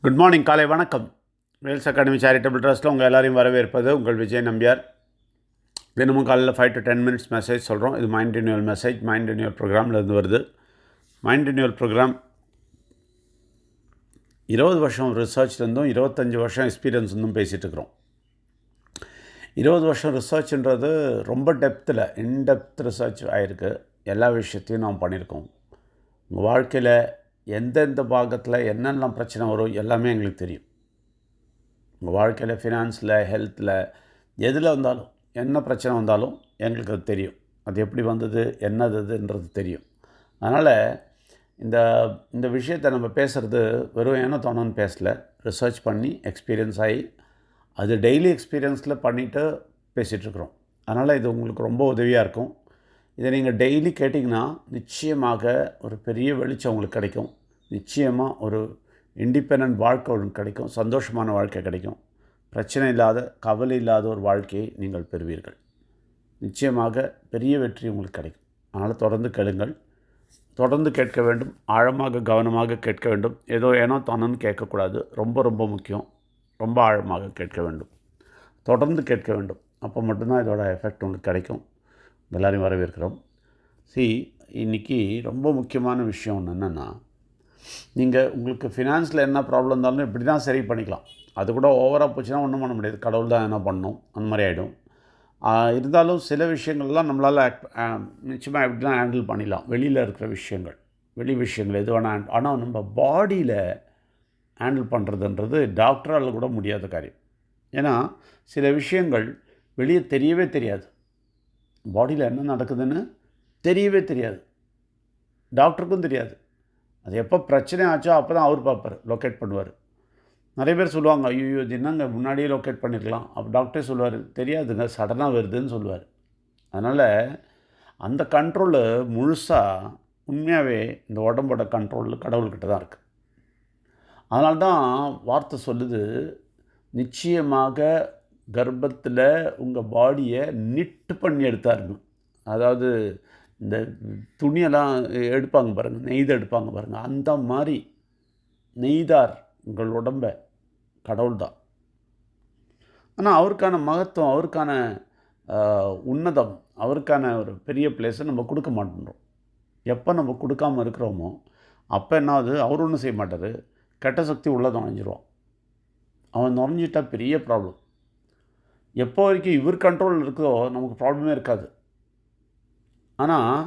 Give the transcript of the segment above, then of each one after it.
Good morning, காலை வணக்கம். Wales academy charitable ட்ரஸ்ட்டில் உங்கள் எல்லாரையும் வரவேற்பது உங்கள் விஜய் நம்பியார். தினமும் காலையில் 5 to 10 minutes மெசேஜ் சொல்கிறோம். இது mind renewal message, mind renewal ப்ரோக்ராம்லேருந்து வருது. மைண்ட் ரினியூவல் ப்ரோக்ராம் 20 வருஷம் ரிசர்ச்லேருந்தும் 25 வருஷம் எக்ஸ்பீரியன்ஸ் இருந்தும் பேசிகிட்டு இருக்கிறோம். 20 வருஷம் ரிசர்ச்ன்றது ரொம்ப டெப்த்தில் இன்டெப்த் ரிசர்ச் ஆகிருக்கு. எல்லா விஷயத்தையும் நாம் பண்ணியிருக்கோம். உங்கள் வாழ்க்கையில் எந்தெந்த பாகத்தில் என்னெல்லாம் பிரச்சனை வரும் எல்லாமே எங்களுக்கு தெரியும். உங்கள் வாழ்க்கையில் ஃபினான்ஸில், ஹெல்த்தில், எதில் வந்தாலும் என்ன பிரச்சனை வந்தாலும் எங்களுக்கு அது தெரியும். அது எப்படி வந்தது, என்னதுன்றது தெரியும். அதனால் இந்த இந்த விஷயத்தை நம்ம பேசுகிறது வெறும் ஏனோ தோணுன்னு பேசலை. ரிசர்ச் பண்ணி எக்ஸ்பீரியன்ஸ் ஆகி அது டெய்லி எக்ஸ்பீரியன்ஸில் பண்ணிவிட்டு பேசிகிட்ருக்குறோம். அதனால் இது உங்களுக்கு ரொம்ப உதவியாக இருக்கும். இதை நீங்கள் டெய்லி கேட்டிங்கன்னா நிச்சயமாக ஒரு பெரிய வெளிச்சம் உங்களுக்கு கிடைக்கும். நிச்சயமாக ஒரு இண்டிபெண்ட் வாழ்க்கை உங்களுக்கு கிடைக்கும். சந்தோஷமான வாழ்க்கை கிடைக்கும். பிரச்சனை இல்லாத, கவலை இல்லாத ஒரு வாழ்க்கையை நீங்கள் பெறுவீர்கள். நிச்சயமாக பெரிய வெற்றி உங்களுக்கு கிடைக்கும். அதனால் தொடர்ந்து கேளுங்கள். தொடர்ந்து கேட்க வேண்டும். ஆழமாக, கவனமாக கேட்க வேண்டும். ஏதோ ஏனோ தானோன்னு கேட்கக்கூடாது. ரொம்ப ரொம்ப முக்கியம். ரொம்ப ஆழமாக கேட்க வேண்டும். தொடர்ந்து கேட்க வேண்டும். அப்போ மட்டும்தான் இதோட எஃபெக்ட் உங்களுக்கு கிடைக்கும். எல்லோரையும் வரவேற்கிறோம். இன்றைக்கி ரொம்ப முக்கியமான விஷயம் ஒன்று என்னென்னா, நீங்கள் உங்களுக்கு ஃபினான்ஸில் என்ன ப்ராப்ளம் இருந்தாலும் இப்படி தான் சரி பண்ணிக்கலாம். அது கூட ஓவராக போச்சுன்னா ஒன்றும் பண்ண முடியாது. கடவுள் தான் என்ன பண்ணணும், அந்த மாதிரி ஆகிடும். இருந்தாலும் சில விஷயங்கள்லாம் நம்மளால் நிச்சயமாக எப்படி தான் ஹேண்டில் பண்ணிடலாம். வெளியில் இருக்கிற விஷயங்கள், வெளி விஷயங்கள் எது வேணால். ஆனால் நம்ம பாடியில் ஹேண்டில் பண்ணுறதுன்றது டாக்டரால் கூட முடியாத காரியம். ஏன்னா சில விஷயங்கள் வெளியே தெரியவே தெரியாது. பாடியில் என்ன நடக்குதுன்னு தெரியவே தெரியாது. டாக்டருக்கும் தெரியாது. அது எப்போ பிரச்சனை ஆச்சோ அப்போ தான் அவர் பார்ப்பார், லொக்கேட் பண்ணுவார். நிறைய பேர் சொல்லுவாங்க, ஐயோ இது என்னங்க முன்னாடியே லொக்கேட் பண்ணியிருக்கலாம். அப்போ டாக்டரே சொல்லுவார், தெரியாதுங்க, சடனாக வருதுன்னு சொல்லுவார். அதனால் அந்த கண்ட்ரோலு முழுசாக உண்மையாகவே இந்த உடம்போட கண்ட்ரோலில் கடவுள்கிட்ட தான் இருக்குது. அதனால தான் வார்த்தை சொல்லுது, நிச்சயமாக கர்ப்பத்தில் உங்கள் பாடியை நிட்டு பண்ணி எடுத்தாருங்க. அதாவது இந்த துணியெல்லாம் எடுப்பாங்க பாருங்கள், நெய்து எடுப்பாங்க பாருங்கள், அந்த மாதிரி நெய்தார் உங்கள் உடம்பை கடவுள் தான். ஆனால் அவருக்கான மகத்துவம், அவருக்கான உன்னதம், அவருக்கான ஒரு பெரிய பிளேஸை நம்ம கொடுக்க மாட்டேன்றோம். எப்போ நம்ம கொடுக்காமல் இருக்கிறோமோ அப்போ என்னாவது, அவர் ஒன்றும் செய்ய மாட்டார். கெட்ட சக்தி உள்ளே நுழைஞ்சிருவான். அவன் நுழைஞ்சிட்டா பெரிய ப்ராப்ளம். எப்போ வரைக்கும் இவர் கண்ட்ரோல் இருக்கோ நமக்கு ப்ராப்ளமே இருக்காது. ஆனால்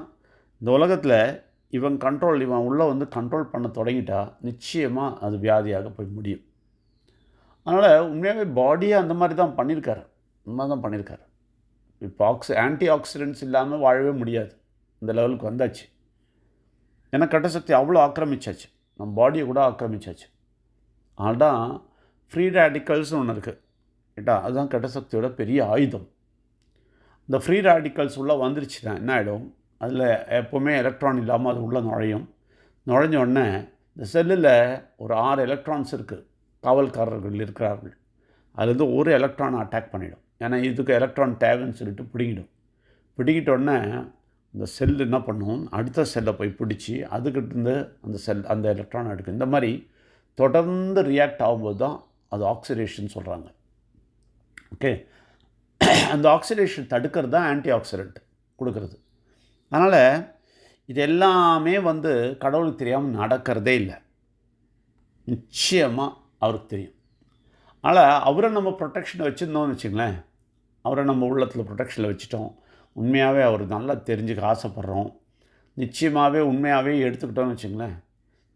இந்த உலகத்தில் இவன் உள்ளே வந்து கண்ட்ரோல் பண்ண தொடங்கிட்டா நிச்சயமாக அது வியாதியாக போய் முடியும். அதனால் உண்மையாகவே பாடியை அந்த மாதிரி தான் பண்ணியிருக்காரு. உண்மை தான் பண்ணியிருக்காரு. இப்போ ஆன்டி ஆக்சிடென்ட்ஸ் இல்லாமல் வாழவே முடியாது. இந்த லெவலுக்கு வந்தாச்சு. ஏன்னா கெட்ட சக்தி அவ்வளோ ஆக்கிரமிச்சாச்சு, நம்ம பாடியை கூட ஆக்கிரமிச்சாச்சு. அதனால் தான் ஃப்ரீ ரேடிக்கல்ஸ்னு ஒன்று இருக்குது கேட்டா, அதுதான் கெட்ட சக்தியோட பெரிய ஆயுதம். இந்த ஃப்ரீ ரேடிக்கல்ஸ் உள்ளே வந்துருச்சுன்னா என்ன ஆகிடும், அதில் எப்போவுமே எலக்ட்ரான் இல்லாமல் அது உள்ளே நுழைஞ்ச உடனே இந்த செல்லில் ஒரு 6 எலக்ட்ரான்ஸ் இருக்குது. காவல்காரர்கள் இருக்கிறார்கள். அதுலேருந்து ஒரு எலக்ட்ரானை அட்டாக் பண்ணிவிடும். ஏன்னா இதுக்கு எலக்ட்ரான் தேவைன்னு சொல்லிட்டு பிடிக்கிட்ட உடனே இந்த செல் என்ன பண்ணும், அடுத்த செல்லை போய் பிடிச்சி அதுக்கிட்டேருந்து அந்த எலக்ட்ரான் எடுக்கும். இந்த மாதிரி தொடர்ந்து ரியாக்ட் ஆகும்போது தான் அது ஆக்சிடேஷன் சொல்கிறாங்க. ஓகே, அந்த ஆக்சிடேஷன் தடுக்கிறது தான் ஆன்டி ஆக்சிடென்ட் கொடுக்கறது. அதனால் இது எல்லாமே வந்து கடவுளுக்கு தெரியாமல் நடக்கிறதே இல்லை. நிச்சயமாக அவருக்கு தெரியும். அதனால் அவரை நம்ம ப்ரொடெக்ஷனை வச்சுருந்தோம்னு வச்சுங்களேன், அவரை நம்ம உள்ளத்தில் ப்ரொடெக்ஷனில் வச்சுட்டோம். உண்மையாகவே அவர் நல்லா தெரிஞ்சுக்க ஆசைப்பட்றோம், நிச்சயமாகவே உண்மையாகவே எடுத்துக்கிட்டோம்னு வச்சுங்களேன்,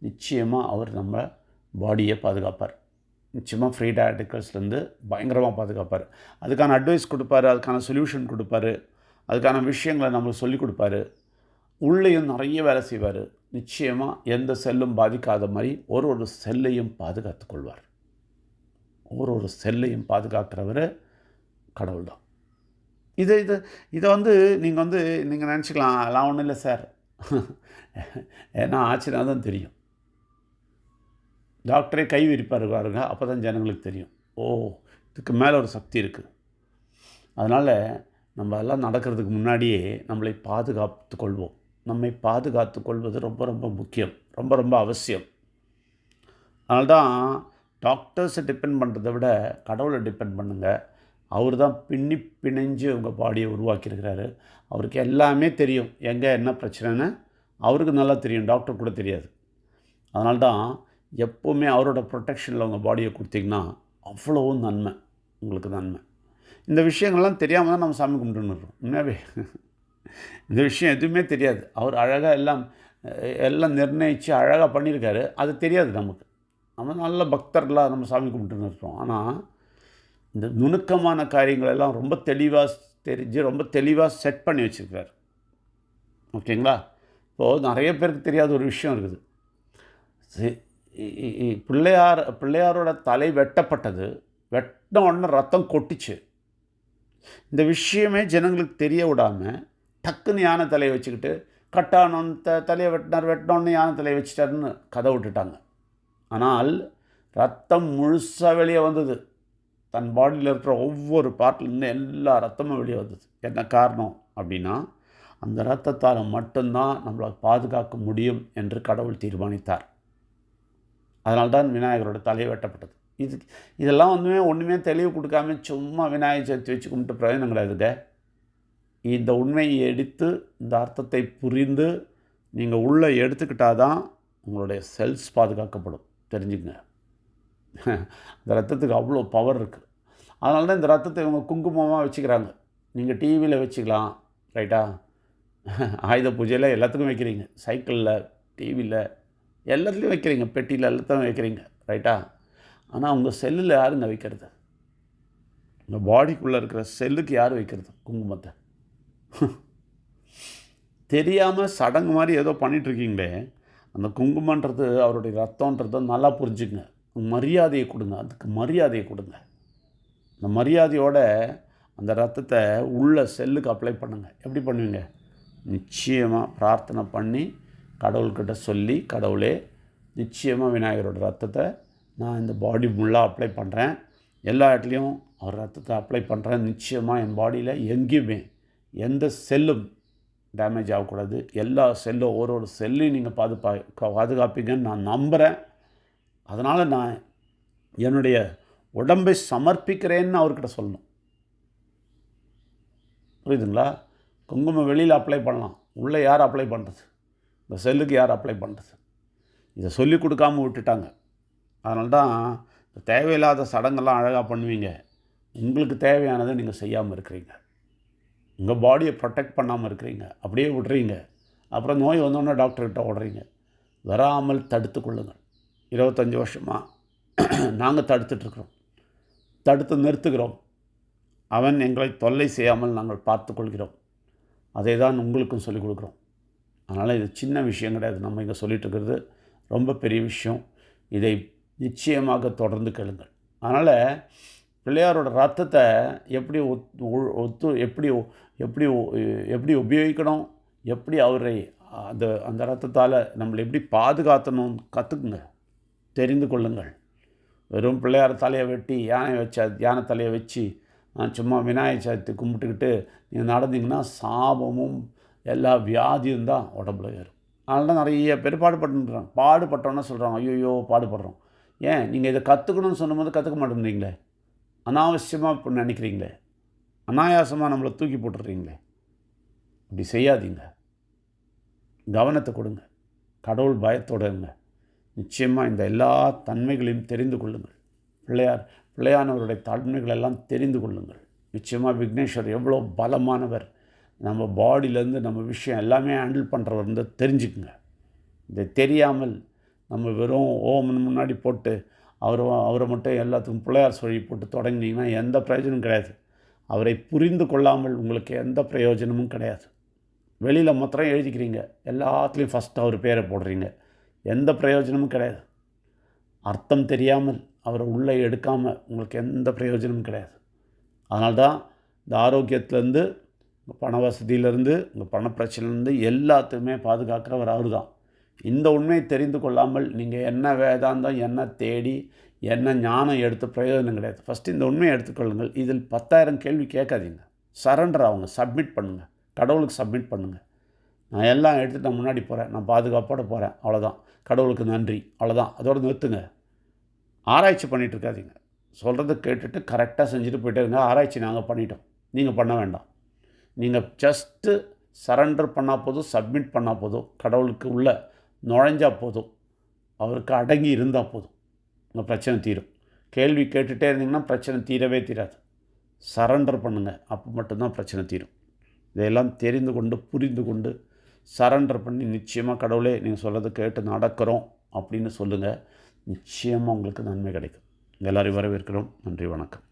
நிச்சயமாக அவர் நம்ம பாடியை பாதுகாப்பார். நிச்சயமாக ஃப்ரீ ரேடிக்கல்ஸ்லேருந்து பயங்கரமாக பாதுகாப்பார். அதுக்கான அட்வைஸ் கொடுப்பார், அதுக்கான சொல்யூஷன் கொடுப்பார், அதுக்கான விஷயங்களை நம்மளுக்கு சொல்லிக் கொடுப்பார். உள்ளேயும் நிறைய வேலை செய்வார். நிச்சயமாக எந்த செல்லும் பாதிக்காத மாதிரி ஒரு செல்லையும் பாதுகாத்து கொள்வார். ஒரு செல்லையும் பாதுகாக்கிறவர் கடவுள் தான். இதை வந்து நீங்கள் நினச்சிக்கலாம், அதெல்லாம் ஒன்றும் இல்லை சார், ஏன்னா ஆச்சுன்னா தான் தெரியும். டாக்டரே கை விரிப்பார் பாருங்க, அப்போ தான் ஜனங்களுக்கு தெரியும், ஓ இதுக்கு மேலே ஒரு சக்தி இருக்குது. அதனால் நம்ம எல்லாம் நடக்கிறதுக்கு முன்னாடியே நம்மளை பாதுகாத்து கொள்வோம். நம்மை பாதுகாத்து கொள்வது ரொம்ப ரொம்ப முக்கியம், ரொம்ப ரொம்ப அவசியம். அதனால்தான் டாக்டர்ஸை டிபெண்ட் பண்ணுறதை விட கடவுளை டிபெண்ட் பண்ணுங்கள். அவர் தான் பின்னி பிணைஞ்சு உங்கள் பாடியை உருவாக்கியிருக்கிறாரு. அவருக்கு எல்லாமே தெரியும், எங்கே என்ன பிரச்சனைன்னு அவருக்கு நல்லா தெரியும், டாக்டர் கூட தெரியாது. அதனால தான் எப்போவுமே அவரோட ப்ரொடெக்ஷனில் உங்கள் பாடியை கொடுத்தீங்கன்னா அவ்வளவும் நன்மை, உங்களுக்கு நன்மை. இந்த விஷயங்கள்லாம் தெரியாமல் தான் நம்ம சாமி கும்பிட்டுன்னு உண்மையாகவே. இந்த விஷயம் எதுவுமே தெரியாது. அவர் அழகாக எல்லாம் நிர்ணயித்து அழகாக பண்ணியிருக்காரு. அது தெரியாது நமக்கு. நம்ம நல்ல பக்தர்களாக நம்ம சாமி கும்பிட்டுன்னு இருக்கோம். ஆனால் இந்த நுணுக்கமான காரியங்களெல்லாம் ரொம்ப தெளிவாக தெரிஞ்சு ரொம்ப தெளிவாக செட் பண்ணி வச்சுருக்காரு. ஓகேங்களா? இப்போது நிறைய பேருக்கு தெரியாத ஒரு விஷயம் இருக்குது. பிள்ளையாரோட தலை வெட்டப்பட்டது, வெட்டின உடனே ரத்தம் கொட்டிச்சு. இந்த விஷயமே ஜனங்களுக்கு தெரிய விடாமல் டக்குன்னு யானை தலையை வச்சுக்கிட்டு கட்டானோன்னு தலையை வெட்டினோன்னு யானை தலையை வச்சுட்டாருன்னு கதை விட்டுட்டாங்க. ஆனால் ரத்தம் முழுசாக வெளியே வந்தது. தன் பாடியில் இருக்கிற ஒவ்வொரு பார்ட்லேருந்து எல்லா ரத்தமும் வெளியே வந்தது. என்ன காரணம் அப்படின்னா, அந்த ரத்தத்தால் மட்டும்தான் நம்மளை பாதுகாக்க முடியும் என்று கடவுள் தீர்மானித்தார். அதனால்தான் விநாயகரோட தலை வெட்டப்பட்டது. இதெல்லாம் ஒன்றுமே தெளிவு கொடுக்காம சும்மா விநாயகர் சதுர்த்தி வச்சு கும்பிட்டு பிரயோஜனம் கிடையாதுங்க. இந்த உண்மையை எடுத்து இந்த அர்த்தத்தை புரிந்து நீங்கள் உள்ளே எடுத்துக்கிட்டால் தான் உங்களுடைய செல்ஸ் பாதுகாக்கப்படும். தெரிஞ்சுங்க. இந்த ரத்தத்துக்கு அவ்வளோ பவர் இருக்குது. அதனால தான் இந்த ரத்தத்தை இவங்க குங்குமமாக வச்சுக்கிறாங்க. நீங்கள் டிவியில் வச்சுக்கலாம், ரைட்டா? ஆயுத பூஜையில் எல்லாத்துக்கும் வைக்கிறீங்க, சைக்கிளில், டிவியில், எல்லாத்துலேயும் வைக்கிறீங்க, பெட்டியில் எல்லாத்தையும் வைக்கிறீங்க, ரைட்டா? ஆனால் உங்கள் செல்லில் யாருங்க வைக்கிறது? உங்கள் பாடிக்குள்ளே இருக்கிற செல்லுக்கு யார் வைக்கிறது குங்குமத்தை? தெரியாமல் சடங்கு மாதிரி ஏதோ பண்ணிகிட்ருக்கீங்களே. அந்த குங்குமன்றது அவருடைய ரத்தன்றதை நல்லா புரிஞ்சுங்க. மரியாதையை கொடுங்க, அதுக்கு மரியாதையை கொடுங்க. அந்த மரியாதையோட அந்த ரத்தத்தை உள்ள செல்லுக்கு அப்ளை பண்ணுங்கள். எப்படி பண்ணுவீங்க? நிச்சயமாக பிரார்த்தனை பண்ணி கடவுள்கிட்ட சொல்லி, கடவுளே நிச்சயமாக விநாயகரோட ரத்தத்தை நான் இந்த பாடி ஃபுல்லாக அப்ளை பண்ணுறேன், எல்லா இடத்துலையும் அவர் ரத்தத்தை அப்ளை பண்ணுறேன். நிச்சயமாக என் பாடியில் எங்கேயுமே எந்த செல்லும் டேமேஜ் ஆகக்கூடாது. எல்லா செல்லும் ஒரு செல்லையும் நீங்கள் பாதுகாப்பீங்கன்னு நான் நம்புகிறேன். அதனால் நான் என்னுடைய உடம்பை சமர்ப்பிக்கிறேன்னு அவர்கிட்ட சொல்லணும். புரியுதுங்களா? குங்குமம் வெளியில் அப்ளை பண்ணலாம், உள்ளே யார் அப்ளை பண்ணுறது? இந்த செல்லுக்கு யார் அப்ளை பண்ணுறது? இதை சொல்லி கொடுக்காமல் விட்டுட்டாங்க. அதனால தான் தேவையில்லாத சடங்கெல்லாம் அழகாக பண்ணுவீங்க. உங்களுக்கு தேவையானதை நீங்கள் செய்யாமல் இருக்கிறீங்க. உங்கள் பாடியை ப்ரொடெக்ட் பண்ணாமல் இருக்கிறீங்க, அப்படியே விட்றீங்க. அப்புறம் நோய் வந்தோன்னே டாக்டர்கிட்ட ஓடுறீங்க. வராமல் தடுத்து கொள்ளுங்கள். 25 வருஷமாக நாங்கள் தடுத்துட்ருக்குறோம், தடுத்து நிறுத்துகிறோம். அவன் எங்களை தொல்லை செய்யாமல் நாங்கள் பார்த்து கொள்கிறோம். அதை தான் உங்களுக்கும் சொல்லிக் கொடுக்குறோம். அதனால் இது சின்ன விஷயம் கிடையாது. நம்ம இங்கே சொல்லிகிட்டு இருக்கிறது ரொம்ப பெரிய விஷயம். இதை நிச்சயமாக தொடர்ந்து கேளுங்கள். அதனால் பிள்ளையாரோட ரத்தத்தை எப்படி எப்படி உபயோகிக்கணும், எப்படி அவரை அந்த ரத்தத்தால் நம்மளை எப்படி பாதுகாத்தணும்னு கற்றுக்குங்க, தெரிந்து கொள்ளுங்கள். வெறும் பிள்ளையார் தலையை வெட்டி யானை தலையை வச்சு சும்மா விநாயகர் சதுர்த்தி கும்பிட்டுக்கிட்டு நீங்கள் நடந்தீங்கன்னா சாபமும் எல்லா வியாதியும் தான் உடம்புல ஏறும். அதனால தான் நிறைய பேர் பாடுபட்டுறாங்க. பாடுபட்டோன்னா சொல்கிறாங்க, ஐயோ பாடுபடுறோம். ஏன் நீங்கள் இதை கற்றுக்கணும்னு சொன்னபோது கற்றுக்க மாட்டேங்கிறீங்களே, அனாவசியமாக இப்போ நினைக்கிறீங்களே, அனாயாசமாக நம்மளை தூக்கி போட்டுடுறீங்களே. இப்படி செய்யாதீங்க. கவனத்தை கொடுங்க, கடவுள் பயத்தோடு இருங்க. நிச்சயமாக இந்த எல்லா தன்மைகளையும் தெரிந்து கொள்ளுங்கள். பிள்ளையானவருடைய தன்மைகளெல்லாம் தெரிந்து கொள்ளுங்கள். நிச்சயமாக விக்னேஸ்வர் எவ்வளோ பலமானவர், நம்ம பாடியிலேருந்து நம்ம விஷயம் எல்லாமே ஹேண்டில் பண்ணுறவர் தெரிஞ்சுக்குங்க. இதை தெரியாமல் நம்ம வெறும் ஓமன் முன்னாடி போட்டு அவரை மட்டும் எல்லாத்துக்கும் பிள்ளையார் சொல்லி போட்டு தொடங்கினீங்கன்னா எந்த பிரயோஜனமும் கிடையாது. அவரை புரிந்து கொள்ளாமல் உங்களுக்கு எந்த பிரயோஜனமும் கிடையாது. வெளியில் மாத்திரம் எழுதிக்கிறீங்க, எல்லாத்துலேயும் ஃபஸ்ட்டு அவர் பேரை போடுறீங்க, எந்த பிரயோஜனமும் கிடையாது. அர்த்தம் தெரியாமல் அவரை உள்ளே எடுக்காமல் உங்களுக்கு எந்த பிரயோஜனமும் கிடையாது. அதனால்தான் இந்த ஆரோக்கியத்துலேருந்து, உங்கள் பண வசதியிலேருந்து, உங்கள் பணப்பிரச்சனைலேருந்து எல்லாத்தையுமே பாதுகாக்கிறவர் அவர் தான். இந்த உண்மையை தெரிந்து கொள்ளாமல் நீங்கள் என்ன வேதாந்தம், என்ன தேடி, என்ன ஞானம் எடுத்து பிரயோஜனம் கிடையாது. ஃபஸ்ட்டு இந்த உண்மையை எடுத்துக்கொள்ளுங்கள். இதில் 10,000 கேள்வி கேட்காதீங்க. சரண்டர் ஆகுங்க, சப்மிட் பண்ணுங்கள், கடவுளுக்கு சப்மிட் பண்ணுங்கள். நான் எல்லாம் எடுத்துகிட்டு நான் முன்னாடி போகிறேன், நான் பாதுகாப்போடு போகிறேன், அவ்வளோதான், கடவுளுக்கு நன்றி, அவ்வளோதான், அதோடு நிறுத்துங்க. ஆராய்ச்சி பண்ணிகிட்டு இருக்காதீங்க. சொல்கிறத கேட்டுட்டு கரெக்டாக செஞ்சுட்டு போயிட்டே இருங்க. ஆராய்ச்சி நாங்கள் பண்ணிட்டோம், நீங்கள் பண்ண வேண்டாம். நீங்கள் ஜஸ்ட்டு சரண்டர் பண்ணால் போதும், சப்மிட் பண்ணால் போதும், கடவுளுக்கு உள்ளே நுழைஞ்சா போதும், அவருக்கு அடங்கி இருந்தால் போதும், உங்கள் பிரச்சனை தீரும். கேள்வி கேட்டுகிட்டே இருந்தீங்கன்னா பிரச்சனை தீரவே தீராது. சரண்டர் பண்ணுங்கள், அப்போ மட்டும்தான் பிரச்சனை தீரும். இதையெல்லாம் தெரிந்து கொண்டு புரிந்து கொண்டு சரண்டர் பண்ணி நிச்சயமாக கடவுளே நீங்கள் சொல்கிறத கேட்டு நடக்கிறோம் அப்படின்னு சொல்லுங்கள். நிச்சயமாக உங்களுக்கு நன்மை கிடைக்கும். எல்லாரையும் வரவேற்கிறோம். நன்றி, வணக்கம்.